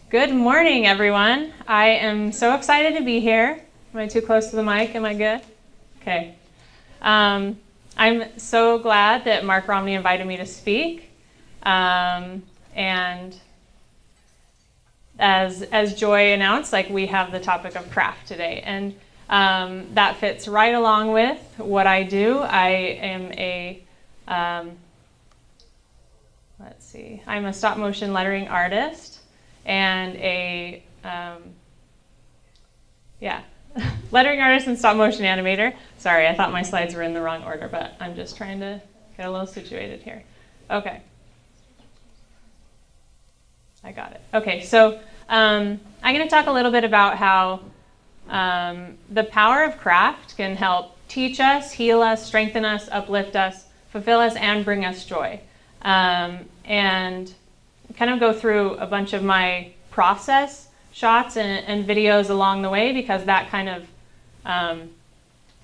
Good morning, everyone. I am so excited to be here. Am I too close to the mic? Am I good? Okay. I'm so glad that Mark Romney invited me to speak. And as Joy announced, we have the topic of craft today. And that fits right along with what I do. I am I'm a stop motion lettering artist and lettering artist and stop motion animator. Sorry, I thought my slides were in the wrong order, but I'm just trying to get a little situated here. Okay. I got it. Okay, so I'm going to talk a little bit about how the power of craft can help teach us, heal us, strengthen us, uplift us, fulfill us, and bring us joy. And kind of go through a bunch of my process shots and videos along the way, because that kind of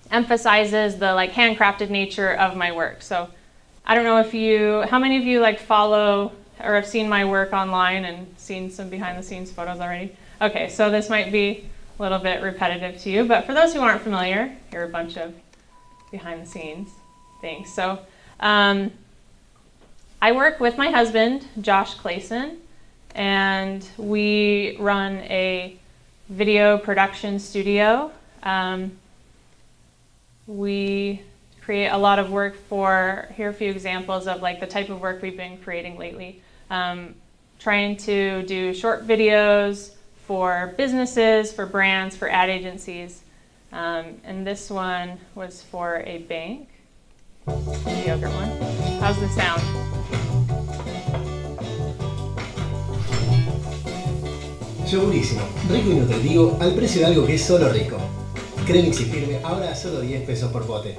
emphasizes the handcrafted nature of my work. So I don't know how many of you follow or have seen my work online and seen some behind the scenes photos already? Okay, so this might be a little bit repetitive to you, but for those who aren't familiar, here are a bunch of behind the scenes things. So I work with my husband, Josh Clason, and we run a video production studio. We create a lot of work here are a few examples of the type of work we've been creating lately. Trying to do short videos for businesses, for brands, for ad agencies. And this one was for a bank. The yogurt one. How's the sound? Yogurísimo, rico y nutritivo al precio de algo que es solo rico. Cremix y firme, ahora a solo 10 pesos por pote.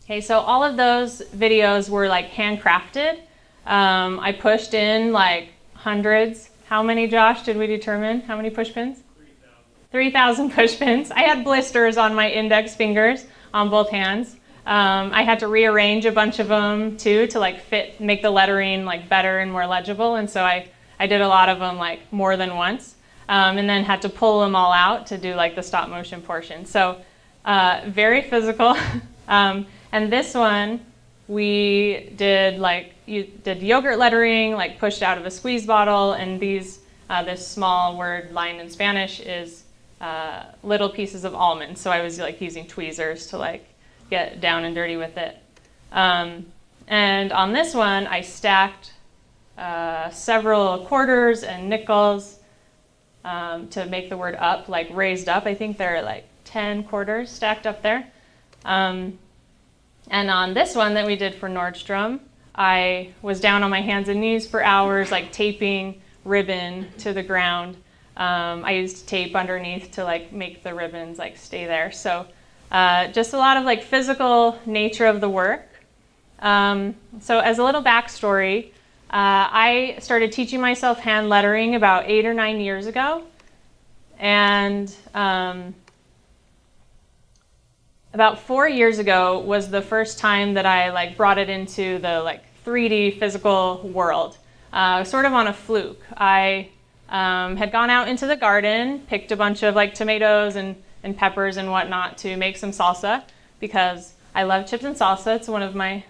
Okay, so all of those videos were handcrafted. I pushed in hundreds. How many, Josh, did we determine? How many push pins? 3,000 push pins. I had blisters on my index fingers on both hands. I had to rearrange a bunch of them too to make the lettering better and more legible. And so I did a lot of them more than once. And then had to pull them all out to do the stop motion portion. So very physical. And this one, we did yogurt lettering, pushed out of a squeeze bottle, and this small word line in Spanish is little pieces of almond. So I was using tweezers to get down and dirty with it. And on this one, I stacked several quarters and nickels to make the word up, raised up. I think there are 10 quarters stacked up there. And on this one that we did for Nordstrom, I was down on my hands and knees for hours, taping ribbon to the ground. I used tape underneath to make the ribbons stay there. So just a lot of physical nature of the work. So as a little backstory, I started teaching myself hand lettering about 8 or 9 years ago. And about 4 years ago was the first time that I brought it into the 3D physical world, sort of on a fluke. I had gone out into the garden, picked a bunch of tomatoes and peppers and whatnot to make some salsa, because I love chips and salsa. It's one of my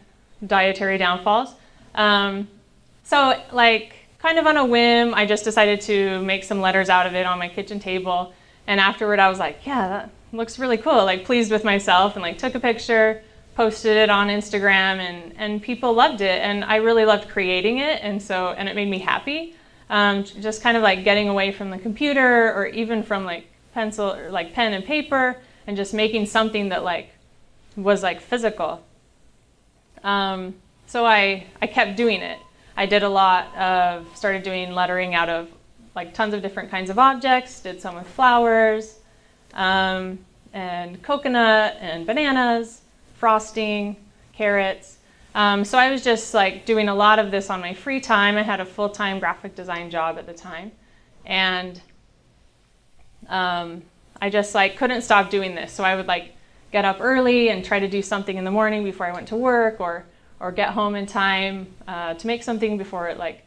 dietary downfalls. So kind of on a whim, I just decided to make some letters out of it on my kitchen table. And afterward I was yeah, that looks really cool, pleased with myself, and took a picture, posted it on Instagram, and people loved it, and I really loved creating it, and it made me happy. Just kind of getting away from the computer, or even from pencil or pen and paper, and just making something that was physical. So I kept doing it. I did a lot of, started doing lettering out of like tons of different kinds of objects, did some with flowers, and coconut and bananas, frosting, carrots. So I was just like doing a lot of this on my free time. I had a full-time graphic design job at the time. And I just like couldn't stop doing this. So I would like get up early and try to do something in the morning before I went to work, or get home in time to make something before it like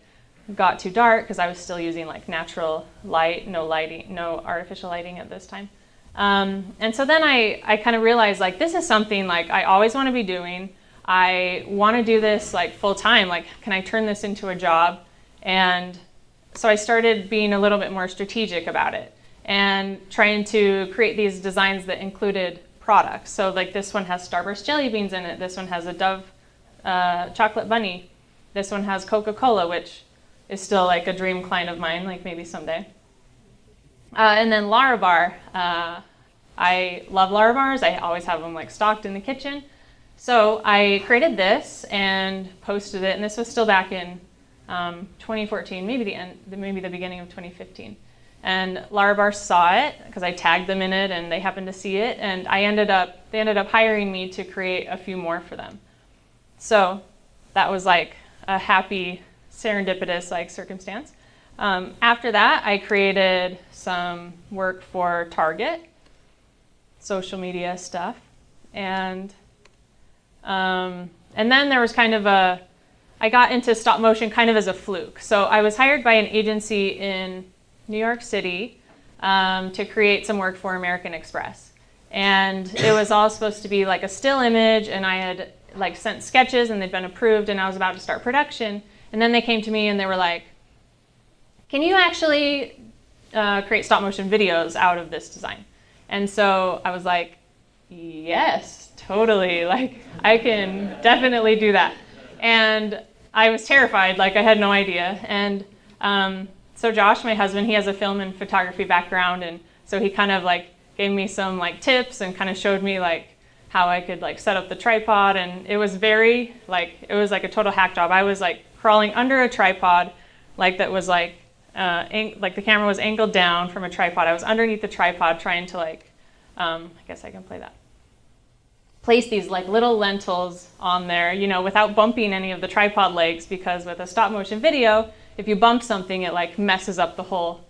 got too dark, because I was still using like natural light, no artificial lighting at this time. And so then I kind of realized like this is something like I always want to be doing. I want to do this like full time. Like, can I turn this into a job? And so I started being a little bit more strategic about it and trying to create these designs that included products. So like this one has Starburst jelly beans in it. This one has a Dove chocolate bunny. This one has Coca-Cola, which is still like a dream client of mine, like maybe someday. And then Larabar. I love Larabars. I always have them like stocked in the kitchen. So I created this and posted it, and this was still back in 2014, maybe the beginning of 2015. And Larabar saw it because I tagged them in it, and they happened to see it, and they ended up hiring me to create a few more for them. So that was like a happy, serendipitous like circumstance. After that, I created some work for Target, social media stuff, and then there was kind of I got into stop motion kind of as a fluke. So I was hired by an agency in New York City to create some work for American Express. And it was all supposed to be like a still image, and I had like sent sketches and they'd been approved, and I was about to start production. And then they came to me and they were like, can you actually create stop motion videos out of this design? And so I was like, yes, totally. Like, I can definitely do that. And I was terrified, like I had no idea. And so Josh, my husband, he has a film and photography background, and so he kind of like gave me some like tips and kind of showed me like how I could like set up the tripod. And it was very like, it was like a total hack job. I was like crawling under a tripod, like that was like the camera was angled down from a tripod. I was underneath the tripod trying to like, I guess I can play that. Place these like little lentils on there, you know, without bumping any of the tripod legs, because with a stop motion video, if you bump something, it like messes up the whole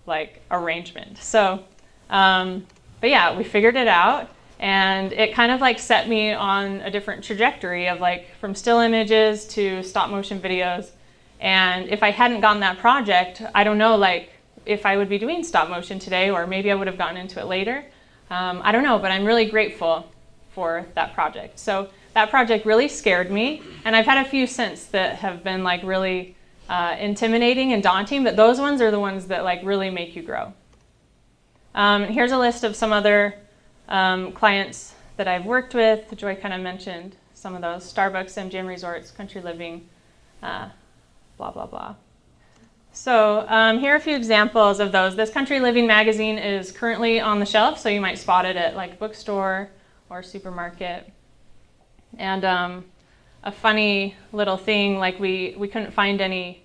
like arrangement. So, but yeah, we figured it out, and it kind of like set me on a different trajectory of like from still images to stop motion videos. And if I hadn't gotten that project, I don't know like if I would be doing stop motion today, or maybe I would have gotten into it later. I don't know, but I'm really grateful for that project. So that project really scared me, and I've had a few since that have been like really intimidating and daunting, but those ones are the ones that like really make you grow. Here's a list of some other clients that I've worked with. Joy kind of mentioned some of those: Starbucks, MGM Resorts, Country Living, blah, blah, blah. So here are a few examples of those. This Country Living magazine is currently on the shelf, so you might spot it at like bookstore or supermarket. And a funny little thing, like we couldn't find any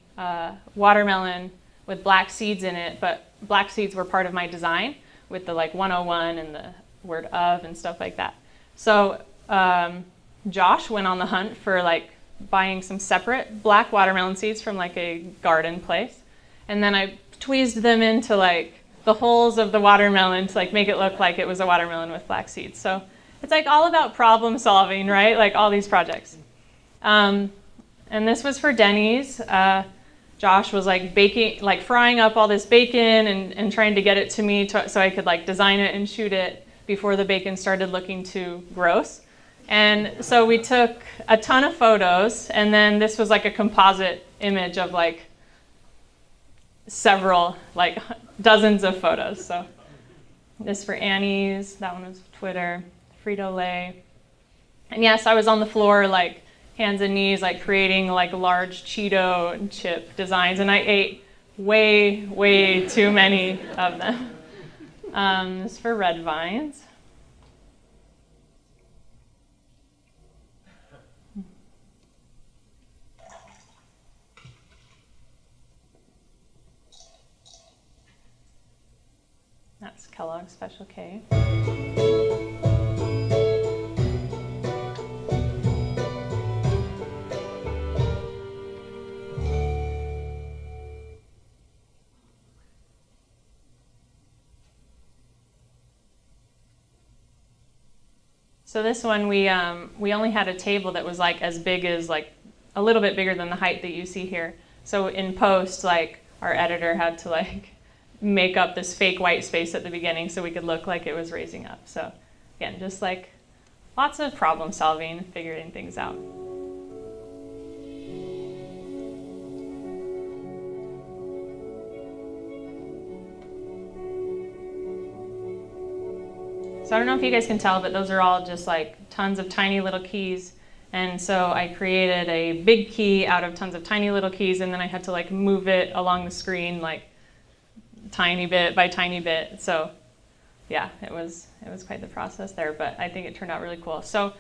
watermelon with black seeds in it, but black seeds were part of my design with the like 101 and the word of and stuff like that. So Josh went on the hunt for like buying some separate black watermelon seeds from like a garden place, and then I tweezed them into like the holes of the watermelon to like make it look like it was a watermelon with black seeds. So it's like all about problem solving, right? Like all these projects. And this was for Denny's. Josh was like baking, like frying up all this bacon and trying to get it to me so I could like design it and shoot it before the bacon started looking too gross. And so we took a ton of photos, and then this was like a composite image of like several, like dozens of photos. So this for Annie's, that one was Twitter, Frito-Lay. And yes, I was on the floor like hands and knees, like creating like large Cheeto chip designs, and I ate way, way too many of them. This is for Red Vines. special K. So this one, we only had a table that was like as big as like a little bit bigger than the height that you see here. So in post, like our editor had to like make up this fake white space at the beginning so we could look like it was raising up. So again, just like lots of problem solving, figuring things out. So I don't know if you guys can tell, but those are all just like tons of tiny little keys. And so I created a big key out of tons of tiny little keys, and then I had to like move it along the screen like tiny bit by tiny bit. So yeah, it was quite the process there, but I think it turned out really cool. So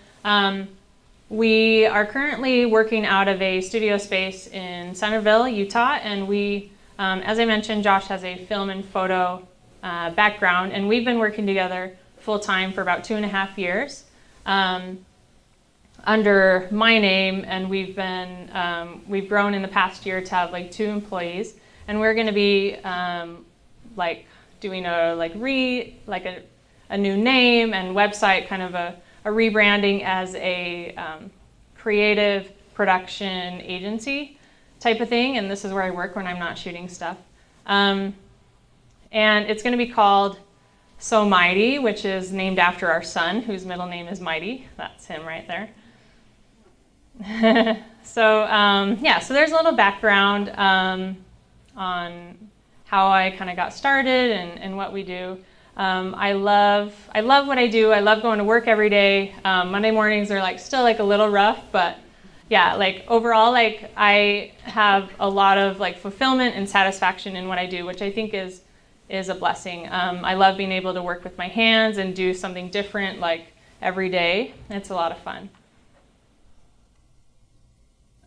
we are currently working out of a studio space in Centerville, Utah, and we, as I mentioned, Josh has a film and photo background, and we've been working together full-time for about 2.5 years under my name, and we've grown in the past year to have like 2 employees, and we're going to be like doing a new name and website, kind of a rebranding as a creative production agency type of thing, and this is where I work when I'm not shooting stuff. And it's going to be called So Mighty, which is named after our son, whose middle name is Mighty. That's him right there. So yeah, so there's a little background on how I kind of got started and what we do. I love what I do. I love going to work every day. Monday mornings are like still like a little rough, but yeah, like overall, like I have a lot of like fulfillment and satisfaction in what I do, which I think is a blessing. I love being able to work with my hands and do something different like every day. It's a lot of fun.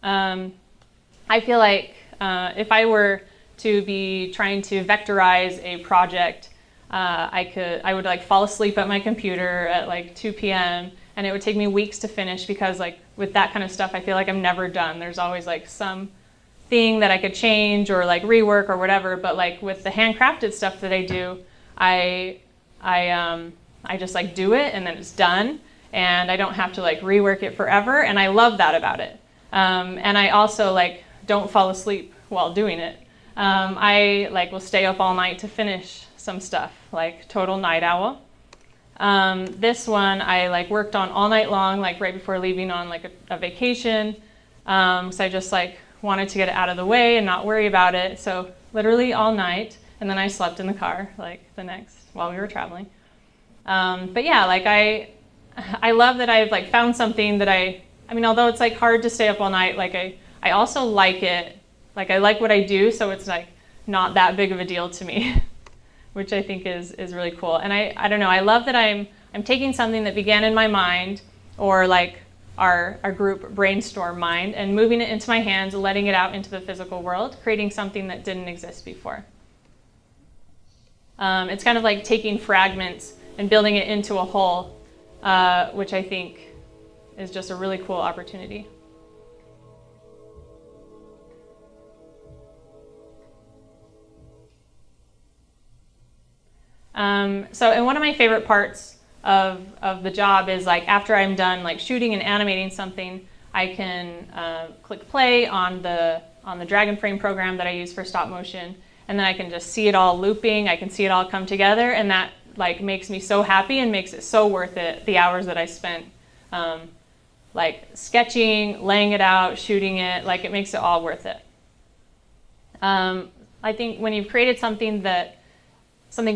I feel like if I were to be trying to vectorize a project, I would like fall asleep at my computer at like 2 p.m. and it would take me weeks to finish, because like with that kind of stuff, I feel like I'm never done. There's always like some thing that I could change or like rework or whatever. But like with the handcrafted stuff that I do, I just like do it and then it's done, and I don't have to like rework it forever. And I love that about it. And I also like don't fall asleep while doing it. I like will stay up all night to finish some stuff, like total night owl. This one I like worked on all night long, like right before leaving on like a vacation. So I just like wanted to get it out of the way and not worry about it. So literally all night, and then I slept in the car like the next while we were traveling. But yeah, like I love that I've like found something that I mean, although it's like hard to stay up all night, like I also like it. Like I like what I do, so it's like not that big of a deal to me, which I think is really cool. And I don't know, I love that I'm taking something that began in my mind, or like our group brainstorm mind, and moving it into my hands, letting it out into the physical world, creating something that didn't exist before. It's kind of like taking fragments and building it into a whole, which I think is just a really cool opportunity. And one of my favorite parts of the job is like after I'm done like shooting and animating something, I can click play on the Dragon Frame program that I use for stop motion, and then I can just see it all looping. I can see it all come together, and that like makes me so happy and makes it so worth it, the hours that I spent like sketching, laying it out, shooting it. Like it makes it all worth it. I think when you've created something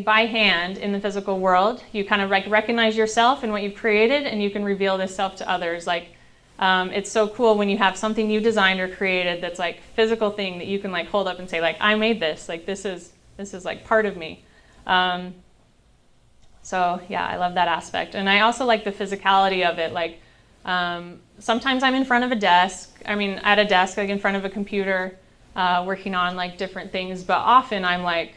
by hand in the physical world, you kind of like recognize yourself and what you've created, and you can reveal this self to others. Like it's so cool when you have something you designed or created that's like physical thing that you can like hold up and say like, I made this, like this is like part of me. So yeah, I love that aspect. And I also like the physicality of it. Like sometimes I'm in front of a desk, at a desk, like in front of a computer, working on like different things, but often I'm like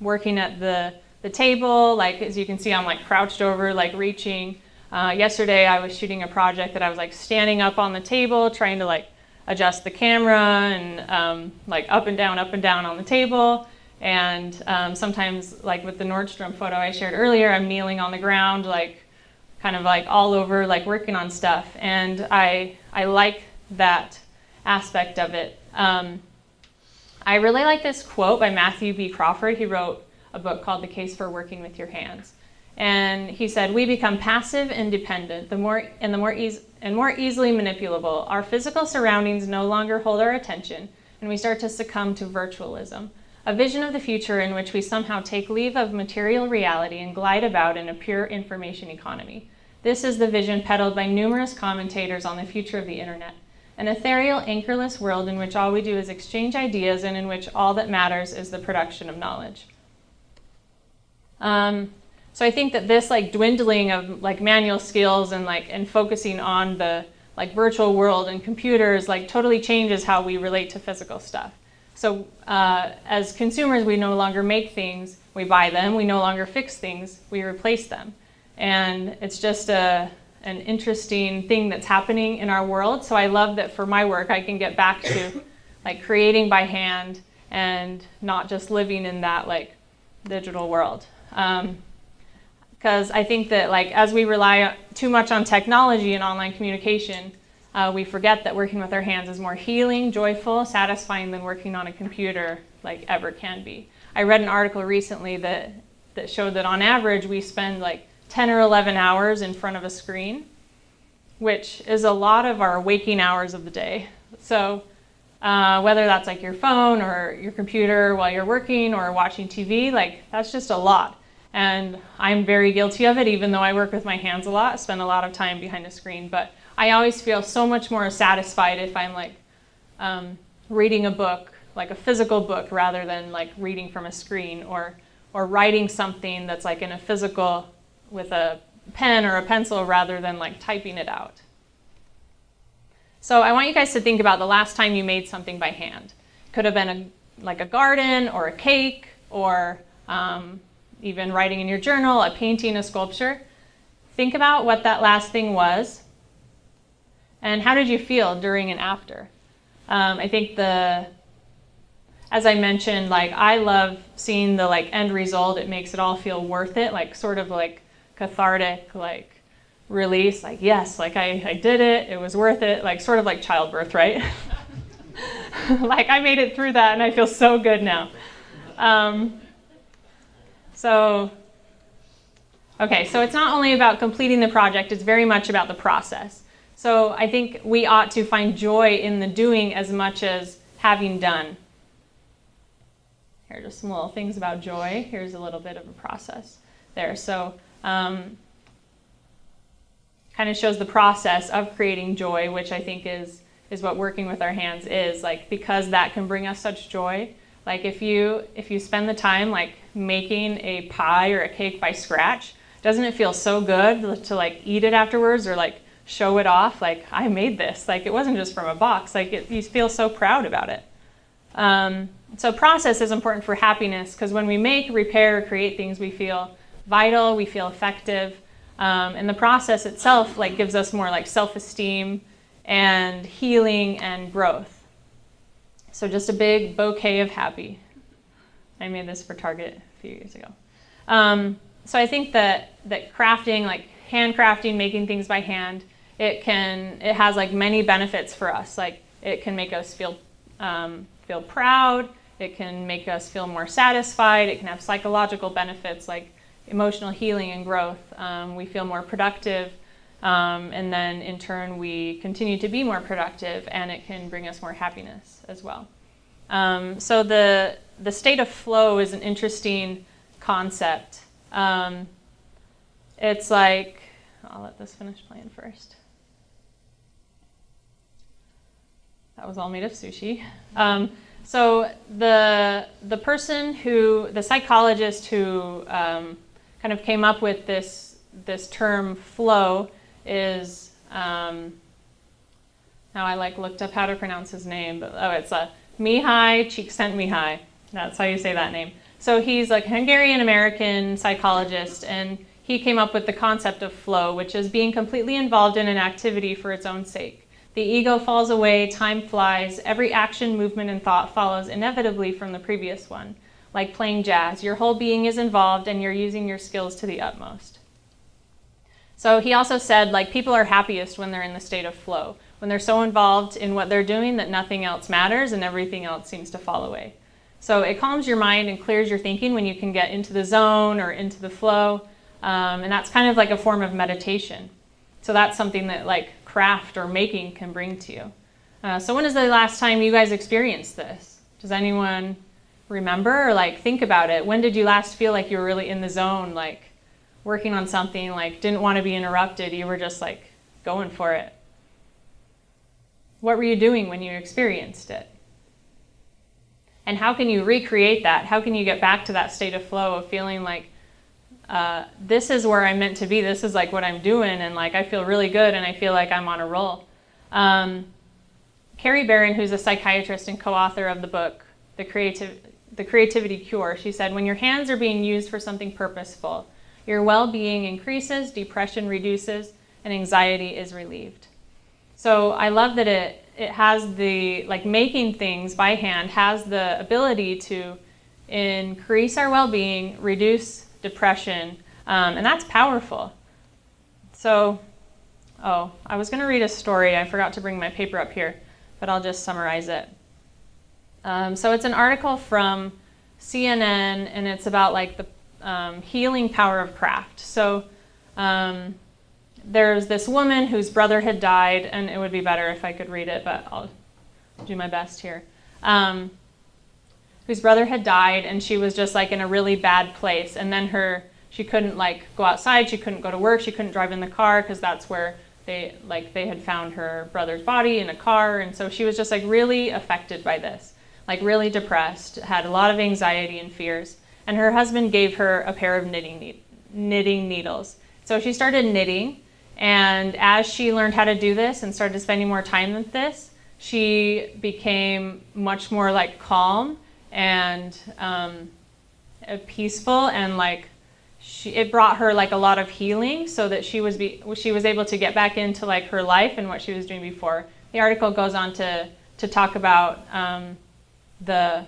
working at the the table. Like, as you can see, I'm like crouched over, like reaching. Yesterday I was shooting a project that I was like standing up on the table, trying to like adjust the camera and like up and down on the table. And sometimes, like with the Nordstrom photo I shared earlier, I'm kneeling on the ground, like kind of like all over, like working on stuff. And I like that aspect of it. I really like this quote by Matthew B. Crawford. He wrote a book called The Case for Working with Your Hands. And he said, "We become passive and dependent, more easily manipulable. Our physical surroundings no longer hold our attention, and we start to succumb to virtualism, a vision of the future in which we somehow take leave of material reality and glide about in a pure information economy. This is the vision peddled by numerous commentators on the future of the internet. An ethereal, anchorless world in which all we do is exchange ideas and in which all that matters is the production of knowledge." So I think that this like dwindling of like manual skills and focusing on the like virtual world and computers like totally changes how we relate to physical stuff. So as consumers, we no longer make things, we buy them. We no longer fix things, we replace them. And it's just an interesting thing that's happening in our world. So I love that for my work, I can get back to like creating by hand and not just living in that like digital world. Because I think that like as we rely too much on technology and online communication, we forget that working with our hands is more healing, joyful, satisfying than working on a computer like ever can be. I read an article recently that showed that on average we spend like 10 or 11 hours in front of a screen, which is a lot of our waking hours of the day. So whether that's like your phone or your computer while you're working or watching TV, like that's just a lot. And I'm very guilty of it, even though I work with my hands a lot, spend a lot of time behind a screen. But I always feel so much more satisfied if I'm like reading a book, like a physical book, rather than like reading from a screen or writing something that's like in a physical with a pen or a pencil rather than like typing it out. So I want you guys to think about the last time you made something by hand. Could have been like a garden or a cake or even writing in your journal, a painting, a sculpture. Think about what that last thing was and how did you feel during and after. I think as I mentioned, like I love seeing the like end result. It makes it all feel worth it, like sort of like cathartic, like release, like yes, like I did it, it was worth it, like sort of like childbirth, right? Like I made it through that and I feel so good now. So it's not only about completing the project, it's very much about the process. So I think we ought to find joy in the doing as much as having done. Here are just some little things about joy. Here's a little bit of a process there. So kind of shows the process of creating joy, which I think is what working with our hands is, like, because that can bring us such joy. Like if you spend the time like making a pie or a cake by scratch, doesn't it feel so good to like eat it afterwards or like show it off? Like I made this, like it wasn't just from a box, like you feel so proud about it. So process is important for happiness because when we make, repair, create things, we feel vital, we feel effective. And the process itself like gives us more like self-esteem and healing and growth. So just a big bouquet of happy. I made this for Target a few years ago. So I think that crafting, like handcrafting, making things by hand, it has like many benefits for us. Like it can make us feel proud. It can make us feel more satisfied. It can have psychological benefits like emotional healing and growth. We feel more productive. And then in turn, we continue to be more productive, and it can bring us more happiness as well. So the state of flow is an interesting concept. It's like, I'll let this finish playing first. That was all made of sushi. So the psychologist who kind of came up with this term flow is, now I like looked up how to pronounce his name, but it's Mihai Csikszentmihalyi. That's how you say that name. So he's like a Hungarian-American psychologist, and he came up with the concept of flow, which is being completely involved in an activity for its own sake. The ego falls away, time flies, every action, movement, and thought follows inevitably from the previous one. Like playing jazz, your whole being is involved and you're using your skills to the utmost. So he also said, like, people are happiest when they're in the state of flow, when they're so involved in what they're doing that nothing else matters and everything else seems to fall away. So it calms your mind and clears your thinking when you can get into the zone or into the flow. And that's kind of like a form of meditation. So that's something that like craft or making can bring to you. So when is the last time you guys experienced this? Does anyone remember or like think about it? When did you last feel like you were really in the zone, like working on something, like didn't want to be interrupted, you were just like going for it? What were you doing when you experienced it? And how can you recreate that? How can you get back to that state of flow of feeling like this is where I'm meant to be, this is like what I'm doing, and like I feel really good and I feel like I'm on a roll. Carrie Barron, who's a psychiatrist and co-author of the book, The Creativity Cure, she said, when your hands are being used for something purposeful, your well-being increases, depression reduces, and anxiety is relieved. So I love that it has the, like making things by hand has the ability to increase our well-being, reduce depression, and that's powerful. So, I was going to read a story. I forgot to bring my paper up here, but I'll just summarize it. So it's an article from CNN, and it's about like the healing power of craft. So there's this woman whose brother had died, and it would be better if I could read it, but I'll do my best here. Whose brother had died, and she was just like in a really bad place. And then she couldn't like go outside, she couldn't go to work, she couldn't drive in the car because that's where they had found her brother's body in a car. And so she was just like really affected by this, like really depressed, had a lot of anxiety and fears. And her husband gave her a pair of knitting needles. So she started knitting, and as she learned how to do this and started spending more time with this, she became much more like calm and peaceful, and like it brought her like a lot of healing, so that she was able to get back into like her life and what she was doing before. The article goes on to talk about the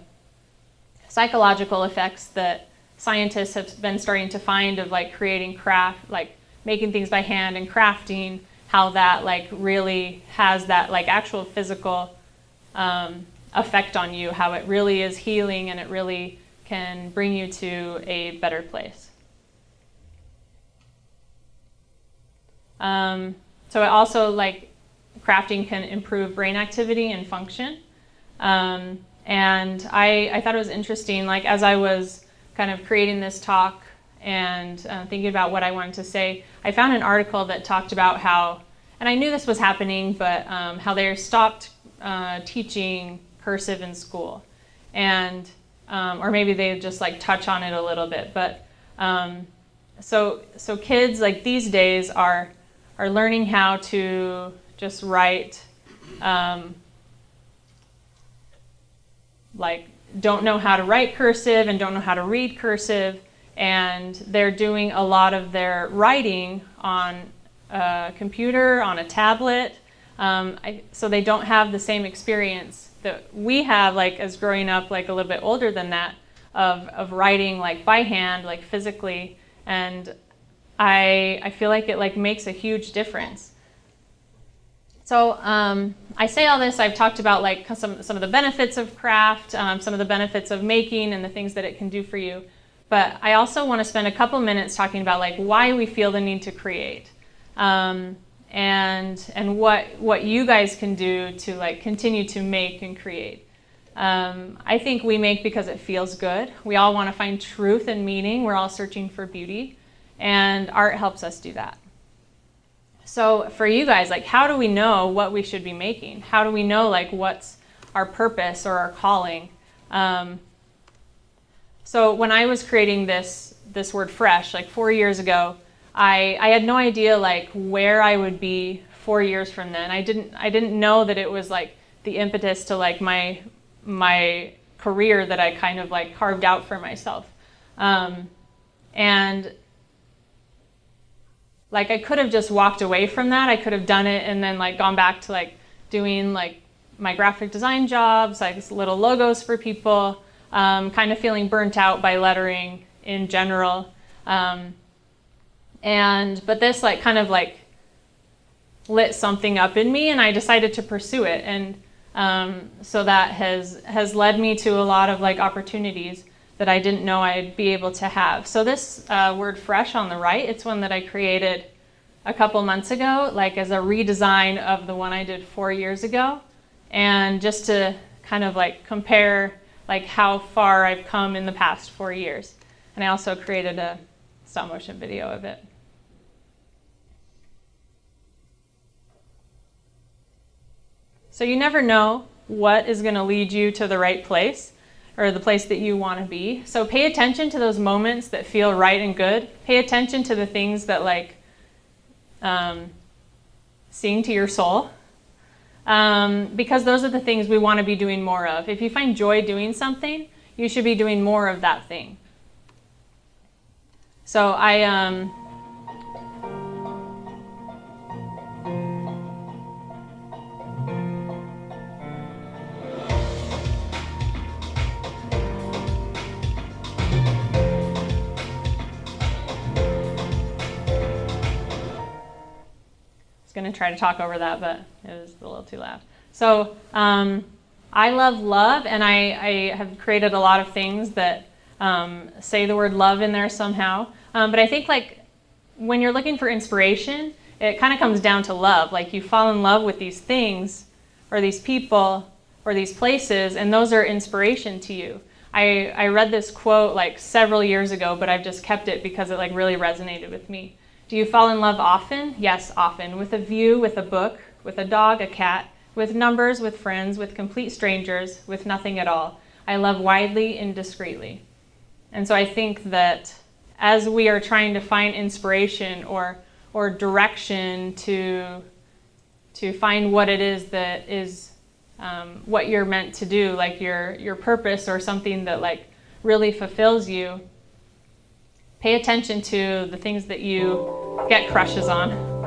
psychological effects that scientists have been starting to find of like creating craft, like making things by hand and crafting, how that like really has that like actual physical effect on you, how it really is healing and it really can bring you to a better place. So it also, like, crafting can improve brain activity and function. And I thought it was interesting, like as I was kind of creating this talk and thinking about what I wanted to say, I found an article that talked about how, and I knew this was happening, but how they stopped teaching cursive in school. And, or maybe they just like touch on it a little bit, but so kids like these days are learning how to just write, like don't know how to write cursive and don't know how to read cursive, and they're doing a lot of their writing on a computer, on a tablet, so they don't have the same experience that we have, like as growing up, like a little bit older than that, of writing like by hand, like physically, and I feel like it like makes a huge difference. So I say all this, I've talked about like some of the benefits of craft, some of the benefits of making and the things that it can do for you. But I also want to spend a couple minutes talking about like why we feel the need to create, and what you guys can do to like continue to make and create. I think we make because it feels good. We all want to find truth and meaning. We're all searching for beauty, and art helps us do that. So for you guys, like how do we know what we should be making? How do we know like what's our purpose or our calling? So when I was creating this word fresh, like 4 years ago, I had no idea like where I would be 4 years from then. I didn't know that it was like the impetus to like my career that I kind of like carved out for myself. And like I could have just walked away from that. I could have done it and then like gone back to like doing like my graphic design jobs, like little logos for people, kind of feeling burnt out by lettering in general. But this like kind of like lit something up in me and I decided to pursue it. And so that has led me to a lot of like opportunities that I didn't know I'd be able to have. So this word fresh on the right, it's one that I created a couple months ago, like as a redesign of the one I did 4 years ago. And just to kind of like compare like how far I've come in the past 4 years. And I also created a stop motion video of it. So you never know what is going to lead you to the right place or the place that you want to be. So pay attention to those moments that feel right and good. Pay attention to the things that like sing to your soul. Because those are the things we want to be doing more of. If you find joy doing something, you should be doing more of that thing. So I going to try to talk over that, but it was a little too loud. So I love love, and I have created a lot of things that say the word love in there somehow. But I think like when you're looking for inspiration, it kind of comes down to love. Like you fall in love with these things or these people or these places, and those are inspiration to you. I read this quote like several years ago, but I've just kept it because it like really resonated with me. Do you fall in love often? Yes, often. With a view, with a book, with a dog, a cat, with numbers, with friends, with complete strangers, with nothing at all. I love widely and discreetly. And so I think that as we are trying to find inspiration or direction to find what it is that is what you're meant to do, like your purpose or something that like really fulfills you, pay attention to the things that you get crushes on.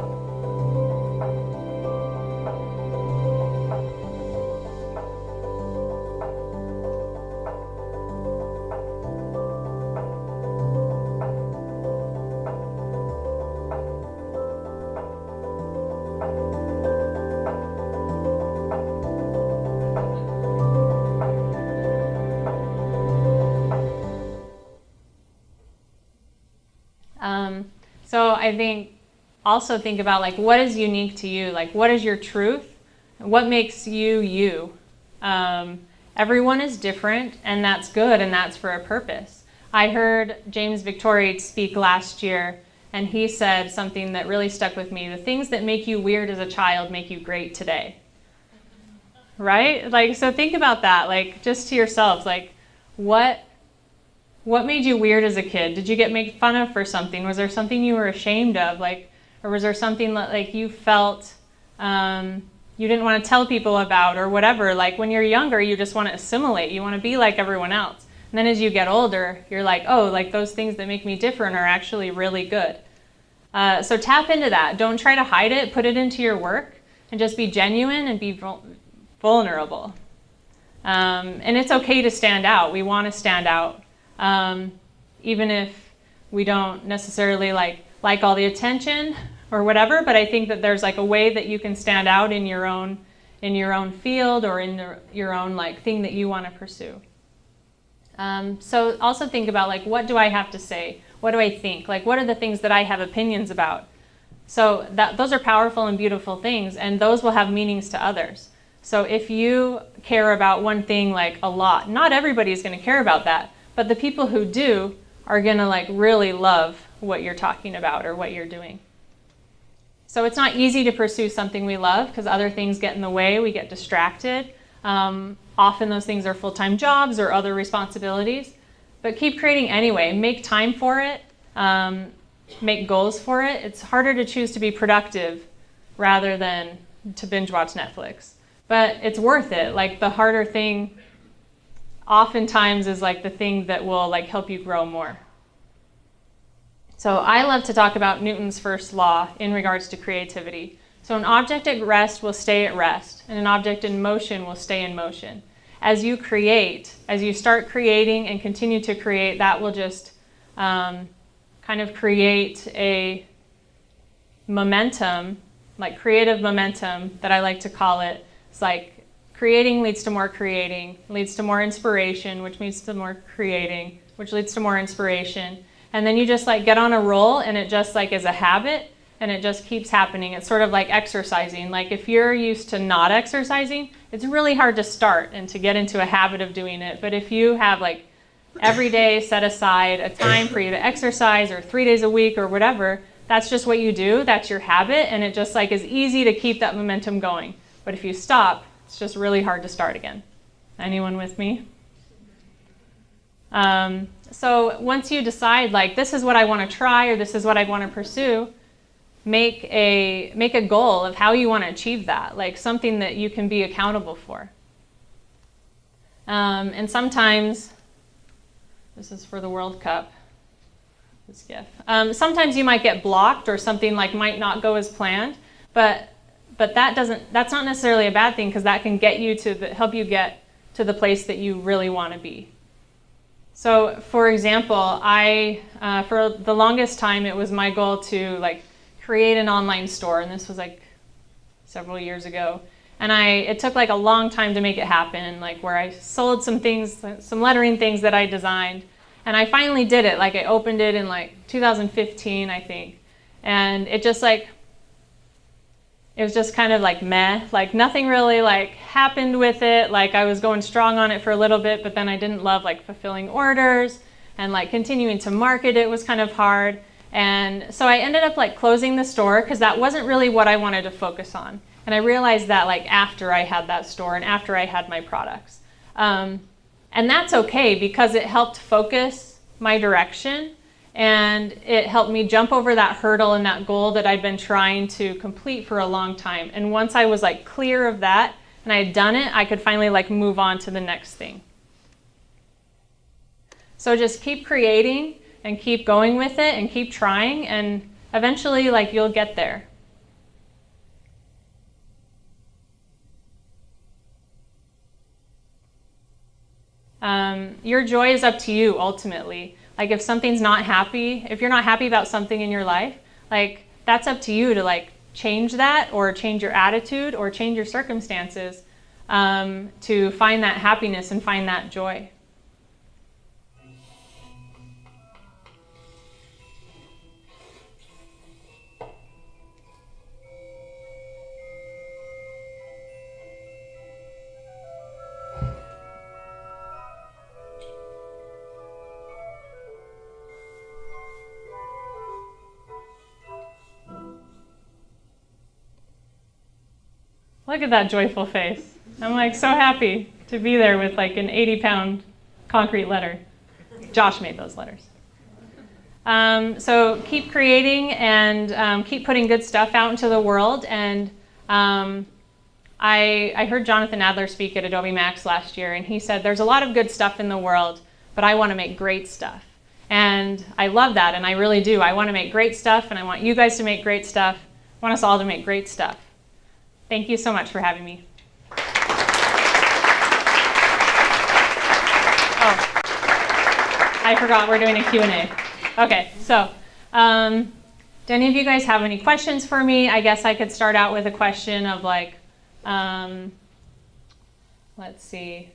So I also think about like what is unique to you, like what is your truth, what makes you you. Everyone is different, and that's good, and that's for a purpose. I heard James Victoria speak last year, and he said something that really stuck with me. The things that make you weird as a child make you great today. Right? Like, so think about that, like just to yourselves, like what made you weird as a kid? Did you get made fun of for something? Was there something you were ashamed of? Like, or was there something that like you felt you didn't want to tell people about or whatever? Like when you're younger, you just want to assimilate. You want to be like everyone else. And then as you get older, you're like, oh, like those things that make me different are actually really good. So tap into that. Don't try to hide it. Put it into your work and just be genuine and be vulnerable. And it's okay to stand out. We want to stand out. Even if we don't necessarily like all the attention or whatever, but I think that there's like a way that you can stand out in your own field or in your own like thing that you want to pursue. So also think about like, what do I have to say? What do I think? Like, what are the things that I have opinions about? So those are powerful and beautiful things, and those will have meanings to others. So if you care about one thing like a lot, not everybody's going to care about that. But the people who do are going to like really love what you're talking about or what you're doing. So it's not easy to pursue something we love because other things get in the way. We get distracted. Often those things are full-time jobs or other responsibilities. But keep creating anyway. Make time for it. Make goals for it. It's harder to choose to be productive rather than to binge watch Netflix. But it's worth it. Like the harder thing oftentimes is like the thing that will like help you grow more. So I love to talk about Newton's first law in regards to creativity. So an object at rest will stay at rest, and an object in motion will stay in motion. As you create, as you start creating and continue to create, that will just kind of create a momentum, like creative momentum that I like to call it. It's like creating leads to more creating, leads to more inspiration, which leads to more creating, which leads to more inspiration. And then you just like get on a roll, and it just like is a habit, and it just keeps happening. It's sort of like exercising. Like if you're used to not exercising, it's really hard to start and to get into a habit of doing it. But if you have like every day set aside a time for you to exercise, or 3 days a week or whatever, that's just what you do. That's your habit, and it just like is easy to keep that momentum going. But if you stop, it's just really hard to start again. Anyone with me? So once you decide like this is what I want to try, or this is what I want to pursue, make a goal of how you want to achieve that, like something that you can be accountable for. And sometimes, this is for the World Cup, this GIF. Sometimes you might get blocked, or something like might not go as planned, but that's not necessarily a bad thing, because that can get you to help you get to the place that you really want to be. So for example, for the longest time it was my goal to like create an online store, and this was like several years ago. And it took like a long time to make it happen, like where I sold some things, some lettering things that I designed. And I finally did it. Like I opened it in like 2015, I think. And it just like, it was just kind of like meh, like nothing really like happened with it. Like I was going strong on it for a little bit, but then I didn't love like fulfilling orders, and like continuing to market it was kind of hard. And so I ended up like closing the store, because that wasn't really what I wanted to focus on. And I realized that like after I had that store and after I had my products. And that's okay, because it helped focus my direction, and it helped me jump over that hurdle and that goal that I'd been trying to complete for a long time. And once I was like clear of that and I had done it, I could finally like move on to the next thing. So just keep creating and keep going with it and keep trying, and eventually like you'll get there. Your joy is up to you ultimately. Like if something's not happy, if you're not happy about something in your life, like that's up to you to like change that, or change your attitude, or change your circumstances to find that happiness and find that joy. Look at that joyful face. I'm like so happy to be there with like an 80-pound concrete letter. Josh made those letters. So keep creating, and keep putting good stuff out into the world. And I heard Jonathan Adler speak at Adobe Max last year, and he said there's a lot of good stuff in the world, but I want to make great stuff. And I love that, and I really do. I want to make great stuff, and I want you guys to make great stuff. I want us all to make great stuff. Thank you so much for having me. Oh, I forgot we're doing a Q&A. Okay, so do any of you guys have any questions for me? I guess I could start out with a question of like, let's see.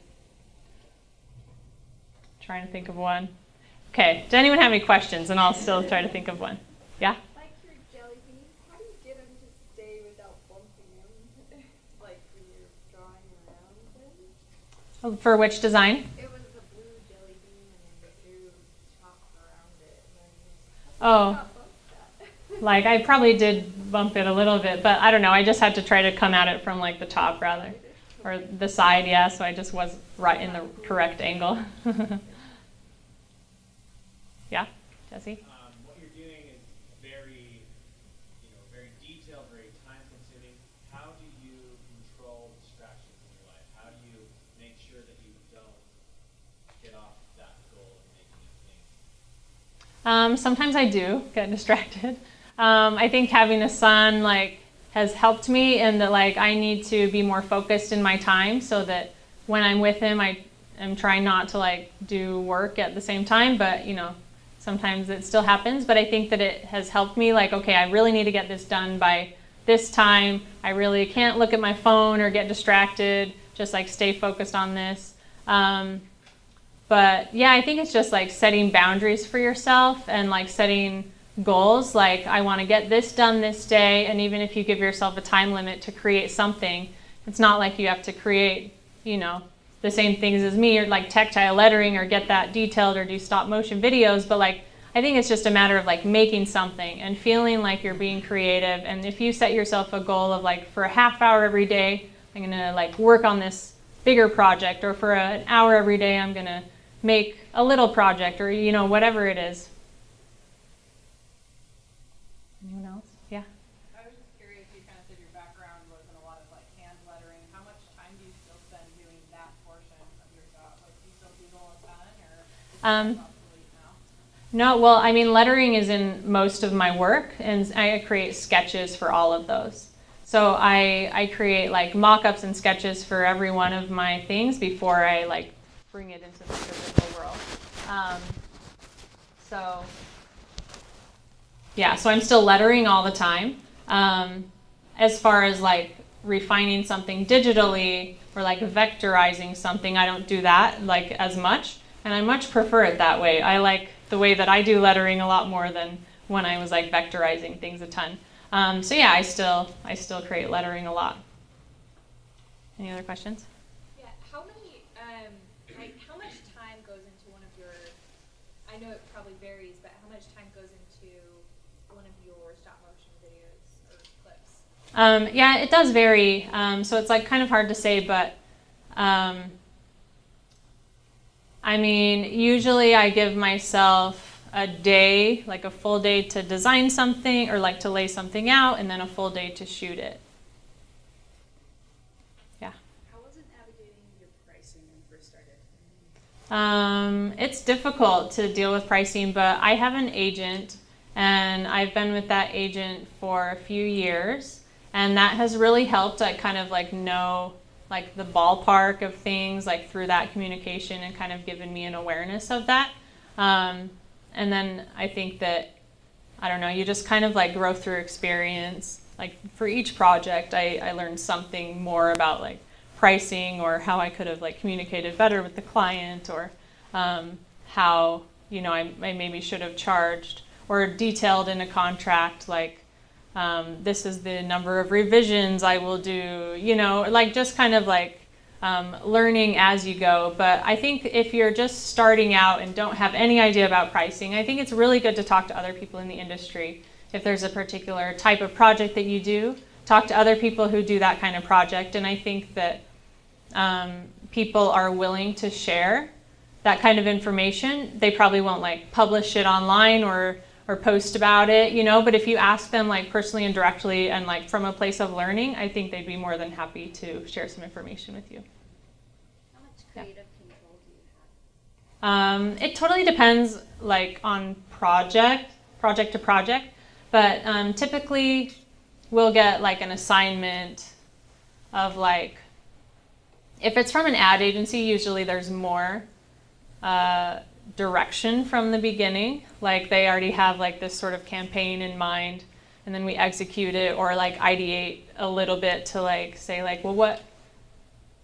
Trying to think of one. Okay, does anyone have any questions? And I'll still try to think of one. Yeah? For which design? It was a blue jelly bean, and then the blue top around it. And then Oh, like I probably did bump it a little bit, but I don't know. I just had to try to come at it from like the top rather, or the side, yeah. So I just was right in the correct angle. Yeah, Jesse? What you're doing is very detailed, very time-consuming. How do you control distractions in your life? How do you make sure that you don't get off that goal and making you think? Sometimes I do get distracted. I think having a son like has helped me in that like I need to be more focused in my time so that when I'm with him, I am trying not to like do work at the same time, but you know, sometimes it still happens. But I think that it has helped me like, okay, I really need to get this done by this time. I really can't look at my phone or get distracted, just like stay focused on this. But yeah, I think it's just like setting boundaries for yourself and like setting goals. Like I want to get this done this day. And even if you give yourself a time limit to create something, it's not like you have to create, you know, the same things as me or like tactile lettering or get that detailed or do stop motion videos. But like, I think it's just a matter of like making something and feeling like you're being creative. And if you set yourself a goal of like for a half hour every day, I'm going to like work on this bigger project, or for an hour every day, I'm going to make a little project, or you know, whatever it is. Anyone else? Yeah. I was just curious, you kind of said your background was in a lot of like hand lettering. How much time do you still spend doing that portion of your job? Like do you still doodle a ton, or is that obsolete now? No, well, I mean, lettering is in most of my work, and I create sketches for all of those. So I create like mock-ups and sketches for every one of my things before I like bring it into the physical world. So yeah, so I'm still lettering all the time. As far as like refining something digitally or like vectorizing something, I don't do that like as much, and I much prefer it that way. I like the way that I do lettering a lot more than when I was like vectorizing things a ton. So yeah, I still create lettering a lot. Any other questions? Yeah, how many, like, how much time goes into one of your, I know it probably varies, but how much time goes into one of your stop motion videos or clips? Yeah, it does vary. So it's like kind of hard to say, but I mean, usually I give myself a day, like a full day to design something or like to lay something out, and then a full day to shoot it. Yeah. How was it navigating your pricing when you first started? It's difficult to deal with pricing, but I have an agent, and I've been with that agent for a few years, and that has really helped. I kind of like know like the ballpark of things like through that communication, and kind of given me an awareness of that. And then I think that, I don't know, you just kind of like grow through experience. Like for each project, I learned something more about like pricing, or how I could have like communicated better with the client, or how, you know, I maybe should have charged or detailed in a contract, like this is the number of revisions I will do, you know, like just kind of like learning as you go. But I think if you're just starting out and don't have any idea about pricing, I think it's really good to talk to other people in the industry. If there's a particular type of project that you do, talk to other people who do that kind of project. And I think that people are willing to share that kind of information. They probably won't like publish it online or post about it, you know, but if you ask them like personally and directly and like from a place of learning, I think they'd be more than happy to share some information with you. How much creative control do you have? It totally depends like on project to project, but typically we'll get like an assignment of like, if it's from an ad agency, usually there's more direction from the beginning. Like they already have like this sort of campaign in mind, and then we execute it, or like ideate a little bit to like say like, well,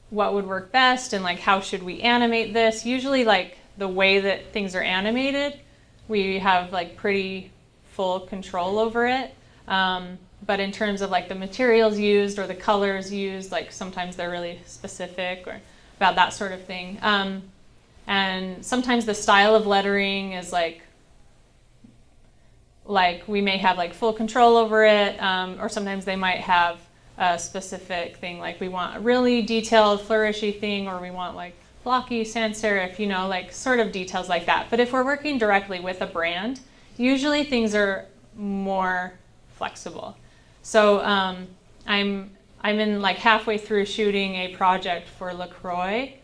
what would work best, and like how should we animate this. Usually like the way that things are animated, we have like pretty full control over it. But in terms of like the materials used or the colors used, like sometimes they're really specific or about that sort of thing. And sometimes the style of lettering is like we may have like full control over it, or sometimes they might have a specific thing, like we want a really detailed flourishy thing, or we want like blocky sans serif, you know, like sort of details like that. But if we're working directly with a brand, usually things are more flexible. So I'm in like halfway through shooting a project for LaCroix.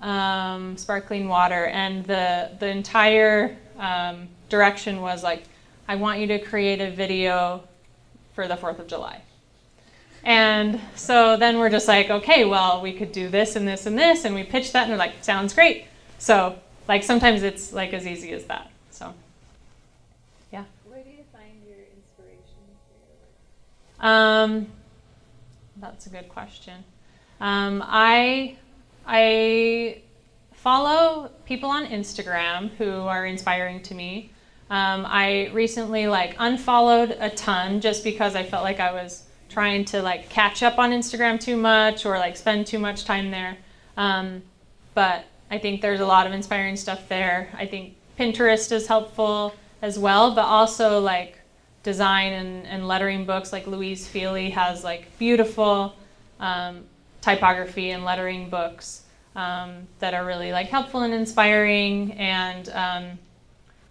sparkling water, and the entire direction was like, I want you to create a video for the 4th of July. And so then we're just like, okay, well, we could do this and this and this, and we pitched that, and they're like, sounds great. So like sometimes it's like as easy as that. So yeah. Where do you find your inspiration for your work? That's a good question. I follow people on Instagram who are inspiring to me. I recently like unfollowed a ton just because I felt like I was trying to like catch up on Instagram too much or like spend too much time there. But I think there's a lot of inspiring stuff there. I think Pinterest is helpful as well, but also like design and lettering books. Like Louise Feely has like beautiful typography and lettering books that are really like helpful and inspiring. And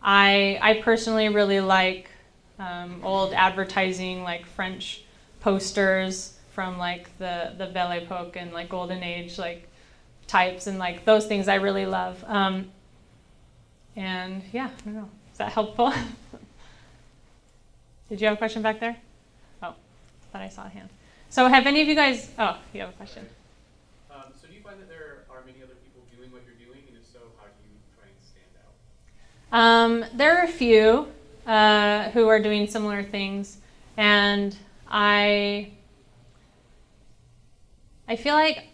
I personally really like old advertising, like French posters from like the Belle Epoque and like Golden Age like types, and like those things I really love. And yeah, I don't know. Is that helpful? Did you have a question back there? Oh, thought I saw a hand. So have any of you guys, oh, you have a question. So do you find that there are many other people doing what you're doing, and if so, how do you try and stand out? There are a few who are doing similar things, and I feel like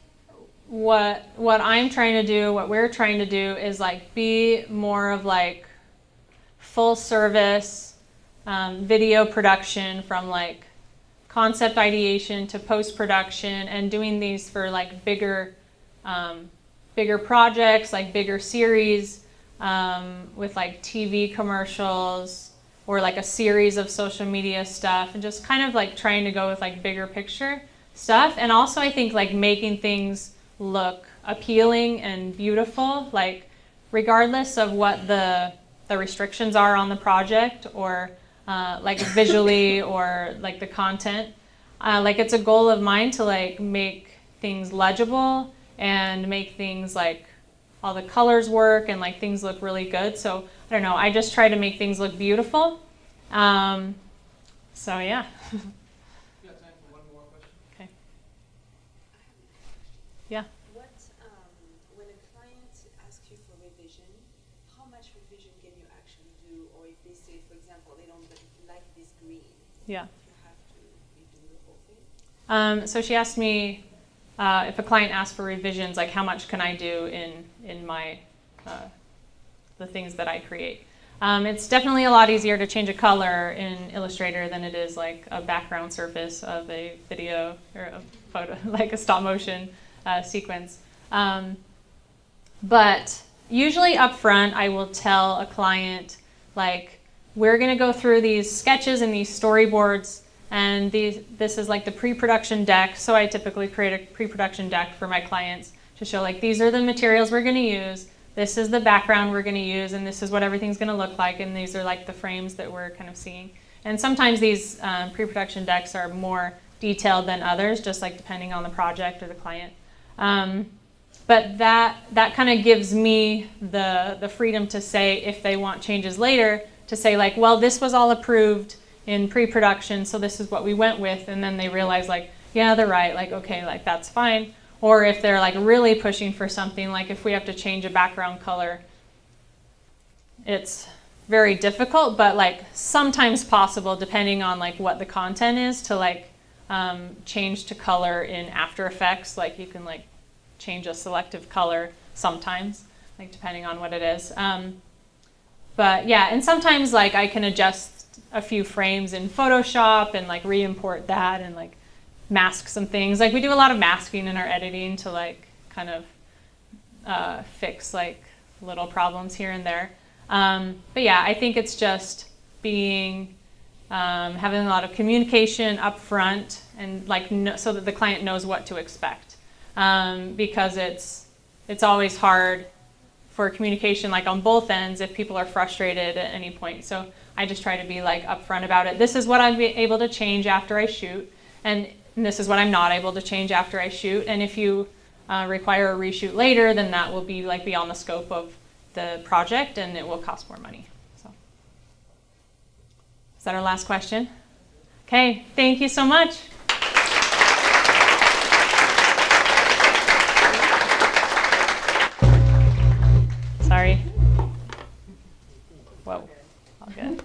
what I'm trying to do, what we're trying to do is like be more of like full service video production, from like concept ideation to post-production, and doing these for like bigger projects, like bigger series with like TV commercials or like a series of social media stuff, and just kind of like trying to go with like bigger picture stuff. And also I think like making things look appealing and beautiful, like regardless of what the restrictions are on the project, or like visually or like the content. Like it's a goal of mine to like make things legible and make things like all the colors work and like things look really good. So I don't know, I just try to make things look beautiful. So yeah. You got time for one more question? Okay. Yeah. What, when a client asks you for revision, how much revision can you actually do? Or if they say, for example, they don't like this green, Yeah. you have to redo the whole thing? So she asked me if a client asks for revisions, like how much can I do in my the things that I create. It's definitely a lot easier to change a color in Illustrator than it is like a background surface of a video or a photo, like a stop motion sequence. But usually up front, I will tell a client, like, we're going to go through these sketches and these storyboards, and this is like the pre-production deck. So I typically create a pre-production deck for my clients to show like, these are the materials we're going to use, this is the background we're going to use, and this is what everything's going to look like, and these are like the frames that we're kind of seeing. And sometimes these pre-production decks are more detailed than others, just like depending on the project or the client. But that kind of gives me the freedom to say, if they want changes later, to say like, well, this was all approved in pre-production, so this is what we went with, and then they realize like, yeah, they're right, like, okay, like that's fine. Or if they're like really pushing for something, like if we have to change a background color, it's very difficult, but like sometimes possible depending on like what the content is, to like change to color in After Effects. Like you can like change a selective color sometimes, like depending on what it is. But yeah, and sometimes like I can adjust a few frames in Photoshop and like re-import that and like mask some things. Like we do a lot of masking in our editing to like kind of fix like little problems here and there. But yeah, I think it's just being having a lot of communication up front, and like so that the client knows what to expect, because it's always hard for communication like on both ends if people are frustrated at any point. So I just try to be like upfront about it. This is what I'm able to change after I shoot, and this is what I'm not able to change after I shoot. And if you require a reshoot later, then that will be like beyond the scope of the project and it will cost more money. So, is that our last question? Okay, thank you so much. Sorry. Whoa, all good.